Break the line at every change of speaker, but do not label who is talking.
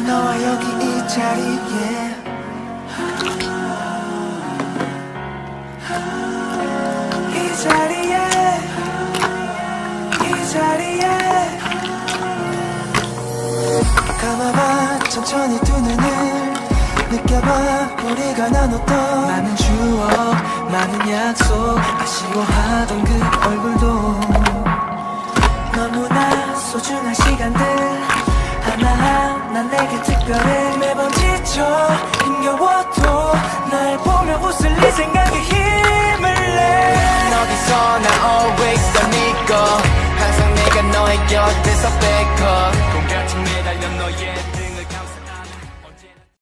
너와 여기 이 자리에 이 자리에 이 자리에 감아봐 천천히 두 눈을 느껴봐 우리가 나눴던 많은 추억 많은 약속 아쉬워하던 그 얼굴도 너무나 소중한 시간들 하나하나 내게 특별해 매번 지쳐 힘겨워도 날 보며 웃을 네 생각에 힘을 내
어디서 나 always 더 니꺼 항상 내가 너의 곁에서 backup 공 같은 매달려 너의